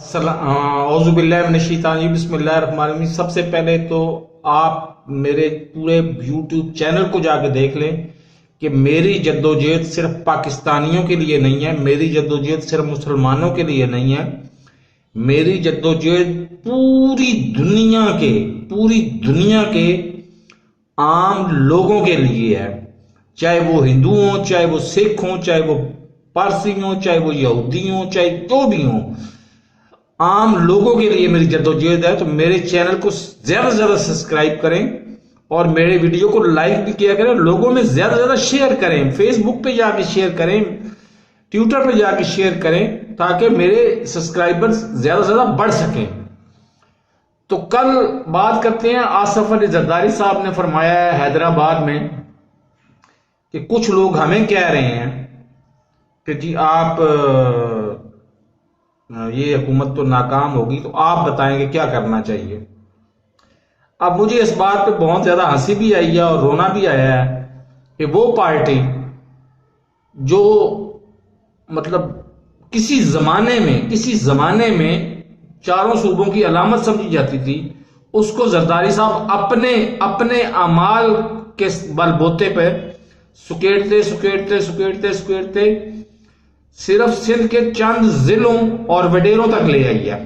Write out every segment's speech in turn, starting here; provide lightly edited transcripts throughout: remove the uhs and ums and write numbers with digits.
اعوذ باللہ من الشیطان الرجیم، بسم اللہ الرحمن الرحیم۔ سب سے پہلے تو آپ میرے پورے یوٹیوب چینل کو جا کے دیکھ لیں کہ میری جدوجہد صرف پاکستانیوں کے لیے نہیں ہے، میری جدوجہد صرف مسلمانوں کے لیے نہیں ہے، میری جدوجہد پوری دنیا کے عام لوگوں کے لیے ہے، چاہے وہ ہندو ہوں، چاہے وہ سکھ ہوں، چاہے وہ پارسی ہوں، چاہے وہ یہودی ہوں، چاہے جو بھی ہوں، عام لوگوں کے لیے میری جدوجہد ہے۔ تو میرے چینل کو زیادہ سے زیادہ سبسکرائب کریں اور میرے ویڈیو کو لائک بھی کیا کریں، لوگوں میں زیادہ سے زیادہ شیئر کریں، فیس بک پہ جا کے شیئر کریں، ٹویٹر پہ جا کے شیئر کریں تاکہ میرے سبسکرائبر زیادہ سے زیادہ بڑھ سکیں۔ تو کل بات کرتے ہیں، آصف علی زرداری صاحب نے فرمایا ہے حیدرآباد میں کہ کچھ لوگ ہمیں کہہ رہے ہیں کہ جی آپ یہ حکومت تو ناکام ہوگی، تو آپ بتائیں کہ کیا کرنا چاہیے۔ اب مجھے اس بات پہ بہت زیادہ ہنسی بھی آئی ہے اور رونا بھی آیا ہے کہ وہ پارٹی جو مطلب کسی زمانے میں چاروں صوبوں کی علامت سمجھی جاتی تھی، اس کو زرداری صاحب اپنے اعمال کے بل بوتے پہ سکیڑتے صرف سندھ کے چند ضلعوں اور وڈیروں تک لے آئی ہے۔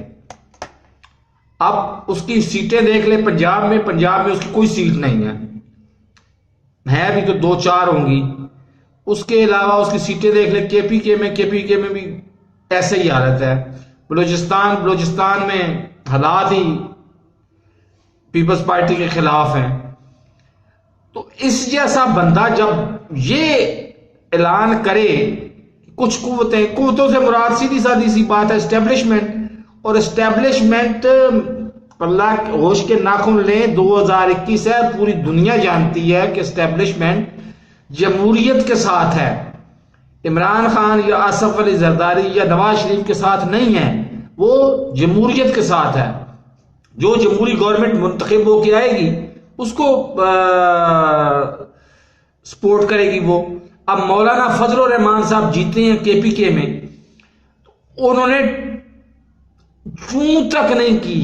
اب اس کی سیٹیں دیکھ لیں، پنجاب میں اس کی کوئی سیٹ نہیں ہے بھی تو 2-4 ہوں گی۔ اس کے علاوہ اس کی سیٹیں دیکھ لیں، کے پی کے میں بھی ایسے ہی حالت ہے۔ بلوچستان میں حالات ہی پیپلز پارٹی کے خلاف ہیں۔ تو اس جیسا بندہ جب یہ اعلان کرے، کچھ قوتوں سے مراد سیدھی سادی سی بات ہے اسٹیبلشمنٹ، اور اسٹیبلشمنٹ اللہ ہوش کے ناخن لیں 2021 ہے، پوری دنیا جانتی ہے کہ اسٹیبلشمنٹ جمہوریت کے ساتھ ہے، عمران خان یا آصف علی زرداری یا نواز شریف کے ساتھ نہیں ہے، وہ جمہوریت کے ساتھ ہے۔ جو جمہوری گورنمنٹ منتخب ہو کے آئے گی اس کو سپورٹ کرے گی وہ۔ اب مولانا فضل الرحمان صاحب جیتے ہیں کے پی کے میں، انہوں نے چوں تک نہیں کی،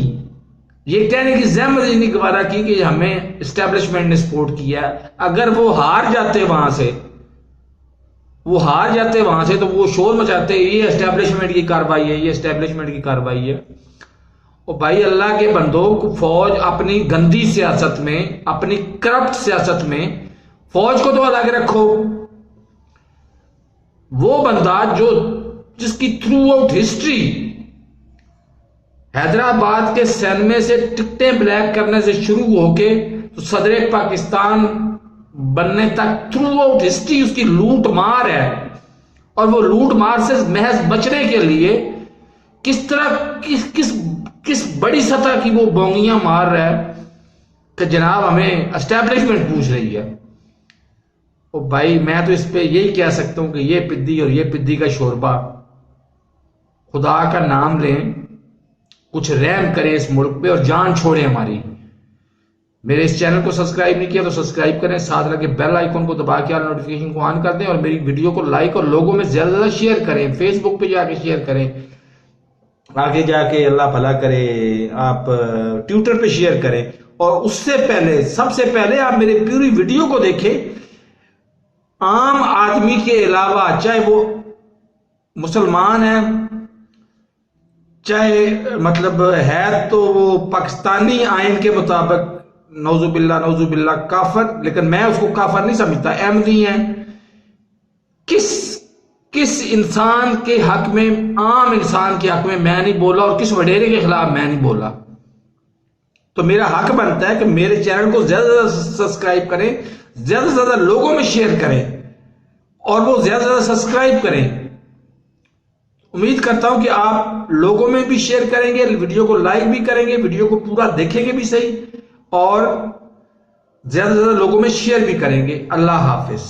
یہ کہنے کی زحمت نہیں گوارا کی کہ ہمیں اسٹیبلشمنٹ نے سپورٹ کیا۔ اگر وہ ہار جاتے وہاں سے تو وہ شور مچاتے یہ اسٹیبلشمنٹ کی کارروائی ہے، یہ اسٹیبلشمنٹ کی کارروائی ہے۔ اور بھائی اللہ کے بندوں کو، فوج اپنی گندی سیاست میں، اپنی کرپٹ سیاست میں فوج کو تو الگ رکھو۔ وہ بندہ جس کی تھرو آؤٹ ہسٹری حیدرآباد کے سینمے سے ٹکٹیں بلیک کرنے سے شروع ہو کے تو صدر پاکستان بننے تک تھرو آؤٹ ہسٹری اس کی لوٹ مار ہے، اور وہ لوٹ مار سے محض بچنے کے لیے کس بڑی سطح کی وہ بونگیاں مار رہا ہے کہ جناب ہمیں اسٹیبلشمنٹ پوچھ رہی ہے۔ او بھائی میں تو اس پہ یہی کہہ سکتا ہوں کہ یہ پدی اور یہ پدی کا شوربہ، خدا کا نام لیں، کچھ رحم کریں اس ملک پہ اور جان چھوڑیں ہماری۔ میرے اس چینل کو سبسکرائب نہیں کیا تو سبسکرائب کریں، ساتھ لگے بیل آئیکن کو دبا کے نوٹیفیکیشن کو آن کر دیں، اور میری ویڈیو کو لائک اور لوگوں میں زیادہ سے زیادہ شیئر کریں، فیس بک پہ جا کے شیئر کریں، آگے جا کے اللہ بھلا کرے آپ ٹویٹر پہ شیئر کریں، اور اس سے پہلے سب سے پہلے آپ میرے پوری ویڈیو کو دیکھیں۔ عام آدمی کے علاوہ چاہے وہ مسلمان ہیں، چاہے مطلب ہے تو وہ پاکستانی آئین کے مطابق نعوذ باللہ کافر، لیکن میں اس کو کافر نہیں سمجھتا، احمدی ہیں، کس انسان کے حق میں، عام انسان کے حق میں میں نہیں بولا، اور کس وڈیرے کے خلاف میں نہیں بولا۔ تو میرا حق بنتا ہے کہ میرے چینل کو زیادہ سے زیادہ سبسکرائب کریں، زیادہ سے زیادہ لوگوں میں شیئر کریں، اور وہ زیادہ سے زیادہ سبسکرائب کریں۔ امید کرتا ہوں کہ آپ لوگوں میں بھی شیئر کریں گے، ویڈیو کو لائک بھی کریں گے، ویڈیو کو پورا دیکھیں گے بھی صحیح، اور زیادہ سے زیادہ لوگوں میں شیئر بھی کریں گے۔ اللہ حافظ۔